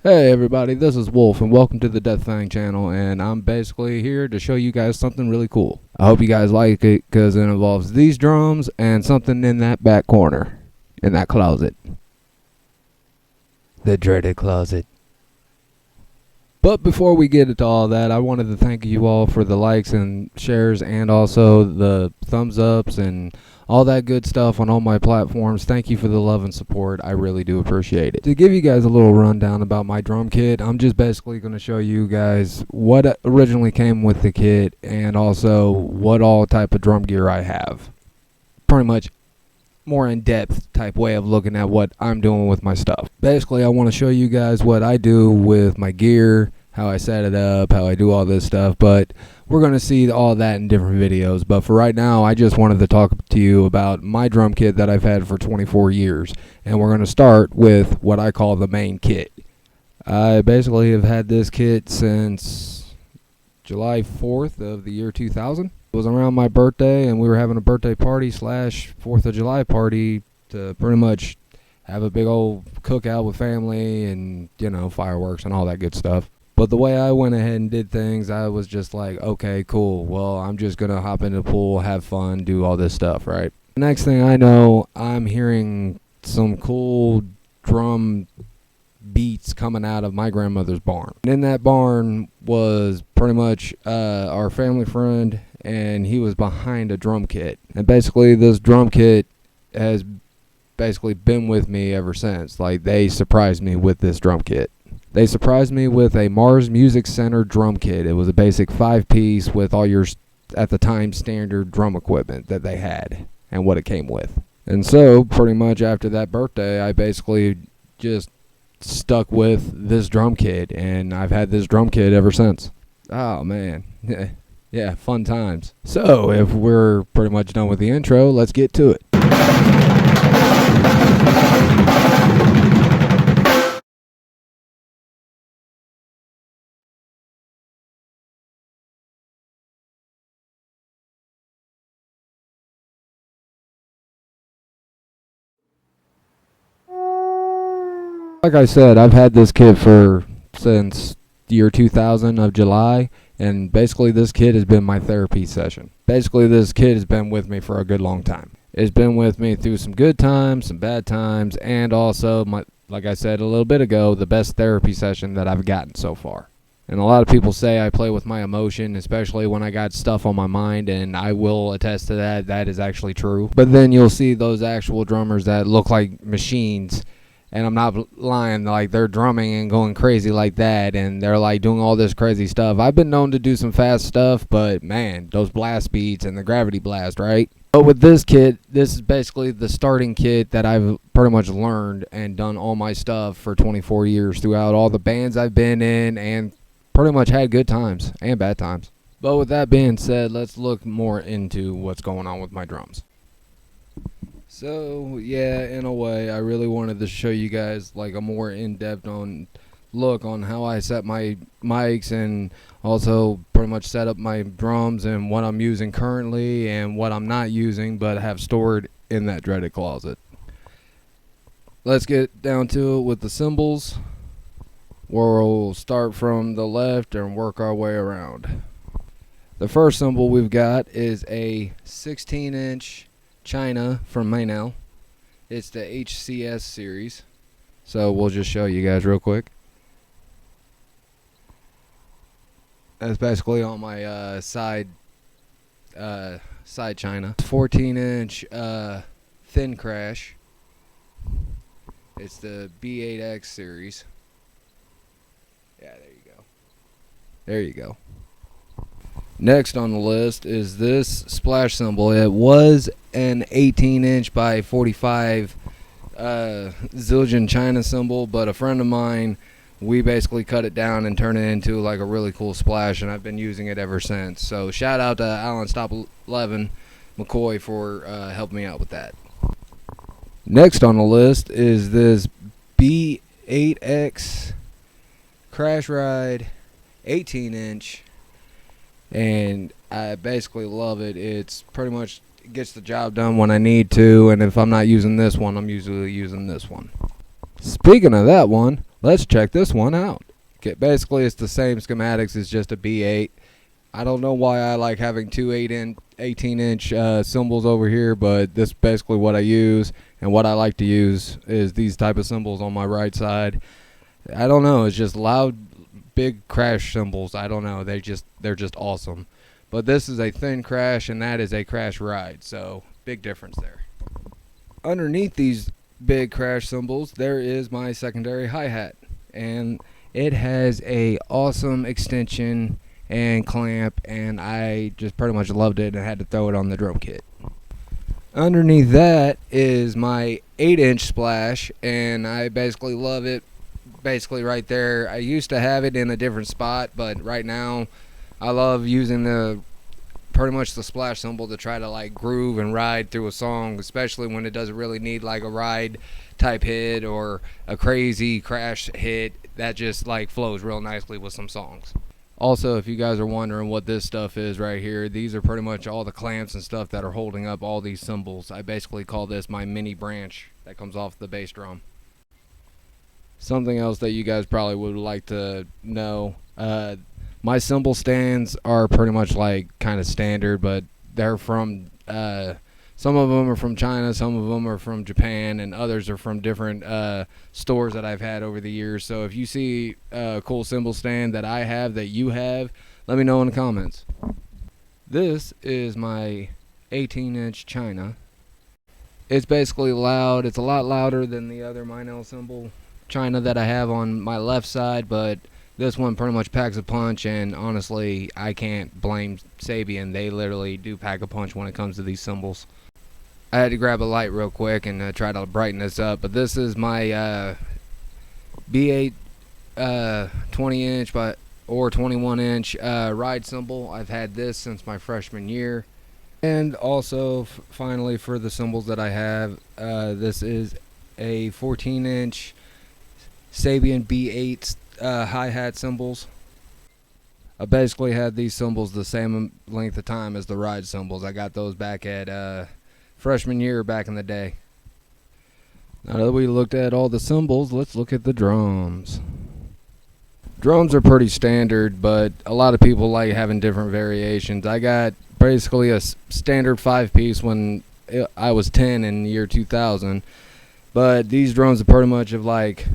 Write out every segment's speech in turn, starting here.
Hey everybody, this is Wolf and welcome to the Death Fang channel, and I'm basically here to show you guys something really cool. I hope you guys like it because it involves these drums and something in that back corner, in that closet. The dreaded closet. But before we get into all that, I wanted to thank you all for the likes and shares and also the thumbs ups and all that good stuff on all my platforms. Thank you for the love and support. I really do appreciate it. To give you guys a little rundown about my drum kit, I'm just basically going to show you guys what originally came with the kit and also what all type of drum gear I have. Pretty much more in-depth type way of looking at what I'm doing with my stuff. Basically, I want to show you guys what I do with my gear, how I set it up, how I do all this stuff, but we're going to see all that in different videos. But for right now, I just wanted to talk to you about my drum kit that I've had for 24 years, and we're going to start with what I call the main kit. I basically have had this kit since July 4th of the year 2000. It was around my birthday, and we were having a birthday party / 4th of July party to pretty much have a big old cookout with family and, you know, fireworks and all that good stuff. But the way I went ahead and did things, I was just like, okay, cool. Well, I'm just going to hop in the pool, have fun, do all this stuff, right? The next thing I know, I'm hearing some cool drum beats coming out of my grandmother's barn. And in that barn was pretty much our family friend, and he was behind a drum kit. And basically this drum kit has basically been with me ever since. Like, they surprised me with this drum kit. They surprised me with a Mars Music Center drum kit. It was a basic 5-piece with all your, at the time, standard drum equipment that they had and what it came with. And so pretty much after that birthday, I basically just stuck with this drum kit, and I've had this drum kit ever since. Oh man. Yeah, fun times. So if we're pretty much done with the intro, let's get to it. Like I said, I've had this kit since the year 2000 of July, and basically this kit has been my therapy session. Basically this kit has been with me for a good long time. It's been with me through some good times, some bad times, and also, like I said a little bit ago, the best therapy session that I've gotten so far. And a lot of people say I play with my emotion, especially when I got stuff on my mind, and I will attest to that. That is actually true. But then you'll see those actual drummers that look like machines, and I'm not lying, like they're drumming and going crazy like that, and they're like doing all this crazy stuff. I've been known to do some fast stuff, but man, those blast beats and the gravity blast, right? But with this kit, this is basically the starting kit that I've pretty much learned and done all my stuff for 24 years throughout all the bands I've been in, and pretty much had good times and bad times. But with that being said, let's look more into what's going on with my drums. So yeah, in a way, I really wanted to show you guys like a more in-depth look on how I set my mics, and also pretty much set up my drums and what I'm using currently and what I'm not using but have stored in that dreaded closet. Let's get down to it with the cymbals. We'll start from the left and work our way around. The first cymbal we've got is a 16-inch China from Maynell. It's the HCS series, so we'll just show you guys real quick. That's basically on my side China. 14-inch thin crash. It's the B8X series. Yeah, there you go. There you go. Next on the list is this splash cymbal. It was an 18-inch by 45 Zildjian China cymbal, but a friend of mine, we basically cut it down and turned it into like a really cool splash, and I've been using it ever since. So shout out to Alan Stop 11 McCoy for helping me out with that. Next on the list is this B8X Crash Ride 18-inch. And I basically love it. It's pretty much gets the job done when I need to, and if I'm not using this one, I'm usually using this one. Speaking of that one, let's check this one out. Okay, basically, it's the same schematics. It's just a B8. I don't know why I like having two 18-inch cymbals over here, but this is basically what I use. And what I like to use is these type of cymbals on my right side. I don't know. It's just loud, big crash cymbals. I don't know. They're just awesome. But this is a thin crash, and that is a crash ride. So big difference there. Underneath these big crash cymbals, there is my secondary hi-hat, and it has a awesome extension and clamp, and I just pretty much loved it and had to throw it on the drum kit. Underneath that is my 8-inch splash, and I basically love it. Basically right there. I used to have it in a different spot, but right now I love using pretty much the splash cymbal to try to like groove and ride through a song, especially when it doesn't really need like a ride type hit or a crazy crash hit. That just like flows real nicely with some songs. Also, if you guys are wondering what this stuff is right here, these are pretty much all the clamps and stuff that are holding up all these cymbals. I basically call this my mini branch that comes off the bass drum. Something else that you guys probably would like to know, my cymbal stands are pretty much like kind of standard, but they're from, some of them are from China, some of them are from Japan, and others are from different stores that I've had over the years. So if you see a cool cymbal stand that I have that you have, let me know in the comments. This is my 18-inch China. It's basically loud. It's a lot louder than the other Meinl cymbal China that I have on my left side, but this one pretty much packs a punch, and honestly, I can't blame Sabian. They literally do pack a punch when it comes to these cymbals. I had to grab a light real quick and try to brighten this up, but this is my B8 20-inch or 21-inch ride cymbal. I've had this since my freshman year. And also, finally, for the cymbals that I have, this is a 14-inch Sabian B8 hi-hat cymbals. I basically had these cymbals the same length of time as the ride cymbals. I got those back at freshman year back in the day. Now that we looked at all the cymbals, let's look at the drums. Drums are pretty standard, but a lot of people like having different variations. I got basically a standard 5-piece when I was 10 in the year 2000. But these drums have pretty much have like,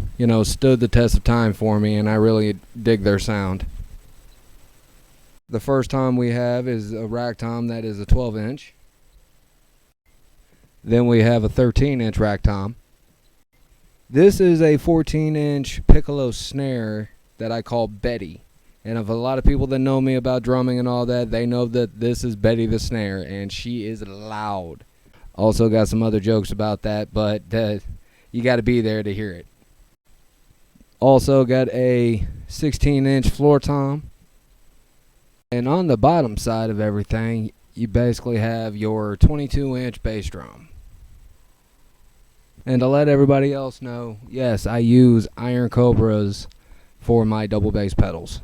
stood the test of time for me, and I really dig their sound. The first tom we have is a rack tom that is a 12-inch. Then we have a 13-inch rack tom. This is a 14-inch piccolo snare that I call Betty. And if a lot of people that know me about drumming and all that, they know that this is Betty the snare, and she is loud. Also got some other jokes about that, but you got to be there to hear it. Also got a 16-inch floor tom. And on the bottom side of everything, you basically have your 22-inch bass drum. And to let everybody else know, yes, I use Iron Cobras for my double bass pedals.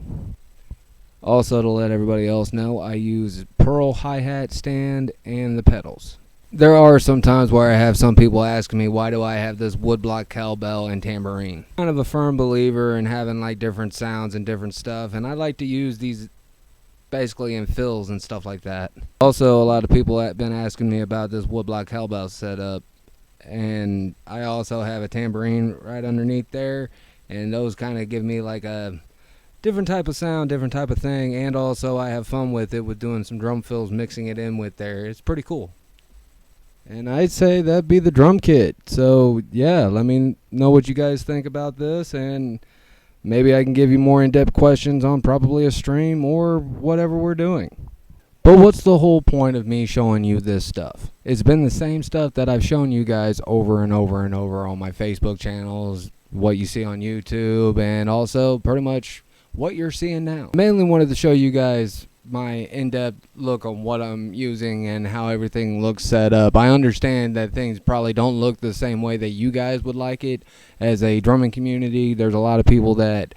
Also to let everybody else know, I use Pearl hi-hat stand and the pedals. There are some times where I have some people asking me, why do I have this woodblock cowbell and tambourine? I'm kind of a firm believer in having like different sounds and different stuff, and I like to use these basically in fills and stuff like that. Also, a lot of people have been asking me about this woodblock cowbell setup, and I also have a tambourine right underneath there, and those kind of give me like a different type of sound, different type of thing, and also I have fun with it with doing some drum fills, mixing it in with there. It's pretty cool. And I'd say that'd be the drum kit. So yeah, let me know what you guys think about this, and maybe I can give you more in-depth questions on probably a stream or whatever we're doing. But what's the whole point of me showing you this stuff? It's been the same stuff that I've shown you guys over and over and over on my Facebook channels, what you see on YouTube, and also pretty much what you're seeing now. I mainly wanted to show you guys my in-depth look on what I'm using and how everything looks set up. I understand that things probably don't look the same way that you guys would like it. As a drumming community, there's a lot of people that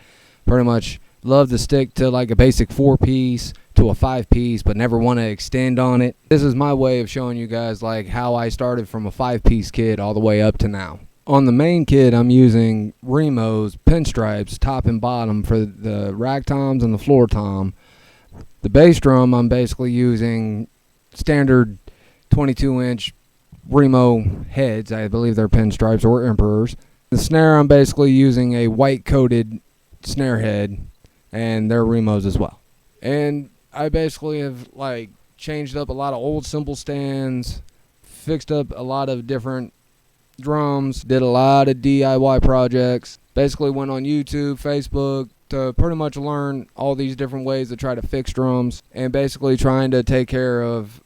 pretty much love to stick to like a basic 4-piece to a 5-piece but never want to extend on it. This is my way of showing you guys like how I started from a 5-piece kit all the way up to now. On the main kit, I'm using Remo's pinstripes, top and bottom, for the rack toms and the floor tom. The bass drum, I'm basically using standard 22-inch Remo heads. I believe they're pinstripes or emperors. The snare, I'm basically using a white-coated snare head, and they're Remos as well. And I basically have changed up a lot of old cymbal stands, fixed up a lot of different drums, did a lot of DIY projects. Basically went on YouTube, Facebook to pretty much learn all these different ways to try to fix drums, and basically trying to take care of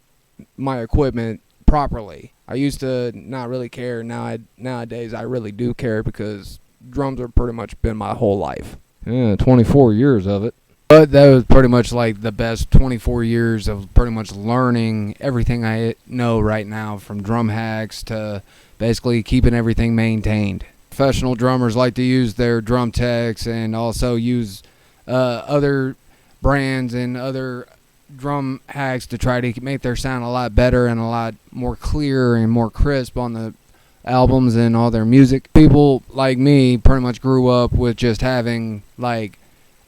my equipment properly. I used to not really care. Nowadays I really do care, because drums have pretty much been my whole life. Yeah, 24 years of it. But that was pretty much the best 24 years of pretty much learning everything I know right now, from drum hacks to basically keeping everything maintained. Professional drummers like to use their drum techs and also use other brands and other drum hacks to try to make their sound a lot better and a lot more clear and more crisp on the albums and all their music. People like me pretty much grew up with just having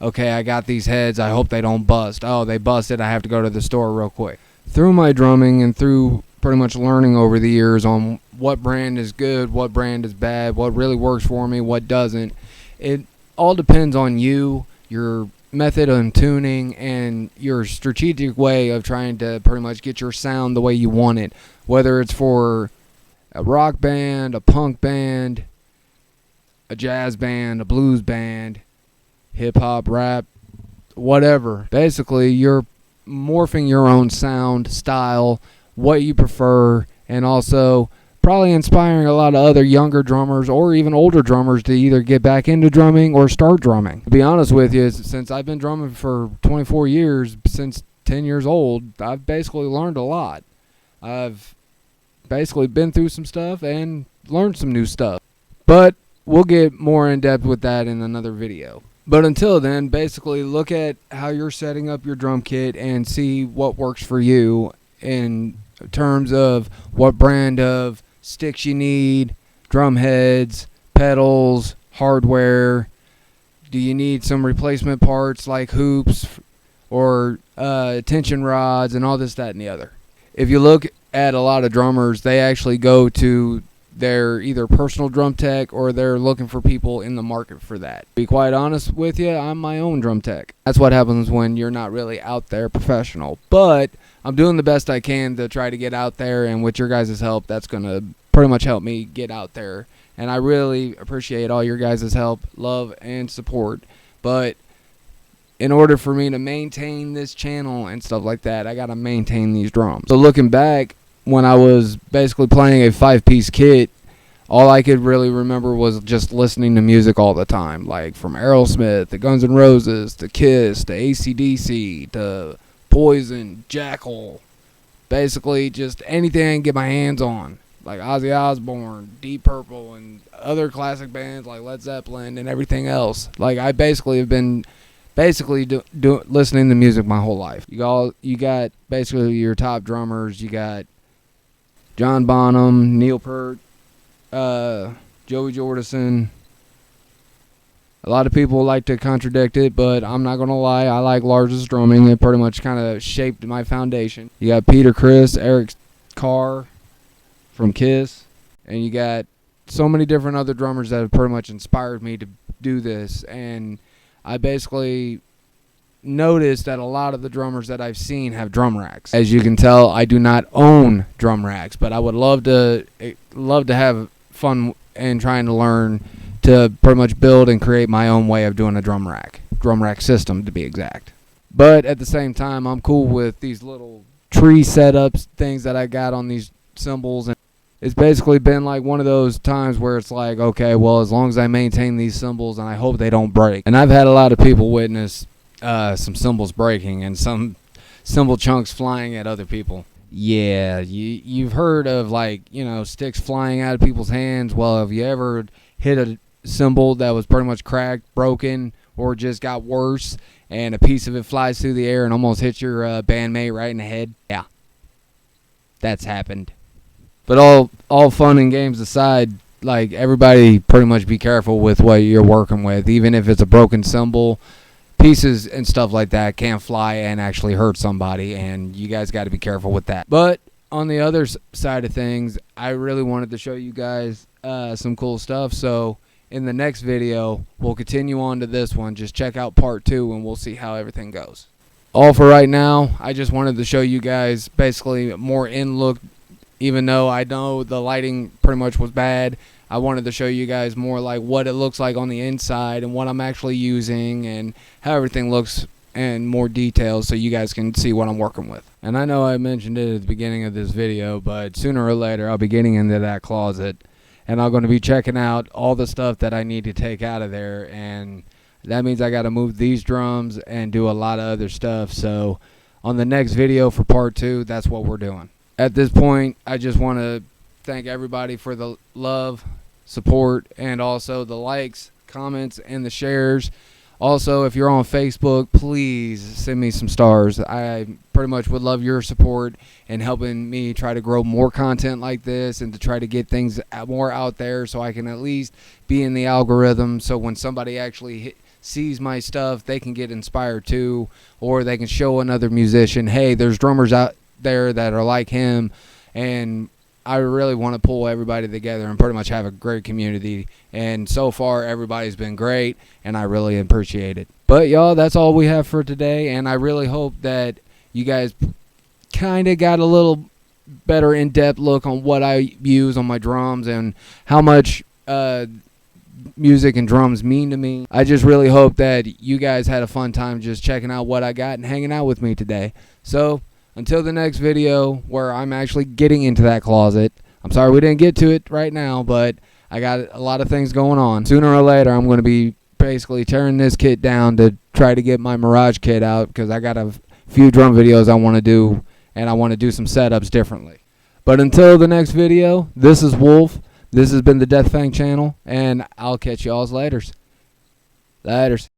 okay, I got these heads, I hope they don't bust. Oh, they busted, I have to go to the store real quick. Through my drumming and through pretty much learning over the years on what brand is good, what brand is bad, what really works for me, what doesn't, it all depends on you, your method of tuning, and your strategic way of trying to pretty much get your sound the way you want it. Whether it's for a rock band, a punk band, a jazz band, a blues band, hip-hop, rap, whatever. Basically, you're morphing your own sound, style, what you prefer, and also probably inspiring a lot of other younger drummers or even older drummers to either get back into drumming or start drumming. To be honest with you, since I've been drumming for 24 years, since 10 years old, I've basically learned a lot. I've basically been through some stuff and learned some new stuff. But we'll get more in depth with that in another video. But until then, basically look at how you're setting up your drum kit and see what works for you in terms of what brand of sticks you need, drum heads, pedals, hardware. Do you need some replacement parts like hoops or tension rods and all this, that, and the other? If you look at a lot of drummers, they actually go to their either personal drum tech or they're looking for people in the market for that. To be quite honest with you, I'm my own drum tech. That's what happens when you're not really out there professional. But I'm doing the best I can to try to get out there, and with your guys' help, that's going to pretty much help me get out there. And I really appreciate all your guys' help, love, and support. But in order for me to maintain this channel and stuff like that, I got to maintain these drums. So looking back, when I was basically playing a 5-piece kit, all I could really remember was just listening to music all the time, like from Aerosmith to Guns N' Roses to Kiss to AC/DC to Poison, Jackal, basically just anything I can get my hands on, like Ozzy Osbourne, Deep Purple, and other classic bands like Led Zeppelin and everything else. Like I basically have been listening to music my whole life. You got basically your top drummers. You got John Bonham, Neil Peart, Joey Jordison. A lot of people like to contradict it, but I'm not going to lie. I like Lars's drumming. It pretty much kind of shaped my foundation. You got Peter Criss, Eric Carr from Kiss, and you got so many different other drummers that have pretty much inspired me to do this. And I basically noticed that a lot of the drummers that I've seen have drum racks. As you can tell, I do not own drum racks, but I would love to have fun and trying to learn to pretty much build and create my own way of doing a drum rack system to be exact. But at the same time, I'm cool with these little tree setups, things that I got on these cymbals, and it's basically been like one of those times where it's like, okay, well, as long as I maintain these cymbals and I hope they don't break. And I've had a lot of people witness some cymbals breaking and some cymbal chunks flying at other people. Yeah, you've heard of sticks flying out of people's hands. Well, have you ever hit a cymbal that was pretty much cracked, broken, or just got worse, and a piece of it flies through the air and almost hits your bandmate right in the head? Yeah, that's happened. But all fun and games aside, like, everybody pretty much be careful with what you're working with. Even if it's a broken cymbal, pieces and stuff like that can fly and actually hurt somebody, and you guys got to be careful with that. But on the other side of things, I really wanted to show you guys some cool stuff. So in the next video, we'll continue on to this one. Just check out part 2 and we'll see how everything goes. All for right now, I just wanted to show you guys basically more in look. Even though I know the lighting pretty much was bad, I wanted to show you guys more like what it looks like on the inside and what I'm actually using and how everything looks in more detail, so you guys can see what I'm working with. And I know I mentioned it at the beginning of this video, but sooner or later I'll be getting into that closet and I'm going to be checking out all the stuff that I need to take out of there, and that means I got to move these drums and do a lot of other stuff. So on the next video for part 2, that's what we're doing. At this point, I just want to thank everybody for the love, support, and also the likes, comments, and the shares. Also, if you're on Facebook, please send me some stars. I pretty much would love your support in helping me try to grow more content like this and to try to get things more out there so I can at least be in the algorithm, so when somebody actually sees my stuff, they can get inspired too, or they can show another musician, hey, there's drummers out there that are like him. And I really want to pull everybody together and pretty much have a great community, and so far everybody's been great and I really appreciate it. But y'all, that's all we have for today, and I really hope that you guys kind of got a little better in-depth look on what I use on my drums and how much music and drums mean to me. I just really hope that you guys had a fun time just checking out what I got and hanging out with me today. So until the next video where I'm actually getting into that closet, I'm sorry we didn't get to it right now, but I got a lot of things going on. Sooner or later, I'm going to be basically tearing this kit down to try to get my Mirage kit out, because I got a few drum videos I want to do, and I want to do some setups differently. But until the next video, this is Wolf. This has been the Death Fang channel, and I'll catch y'all's laters. Laters.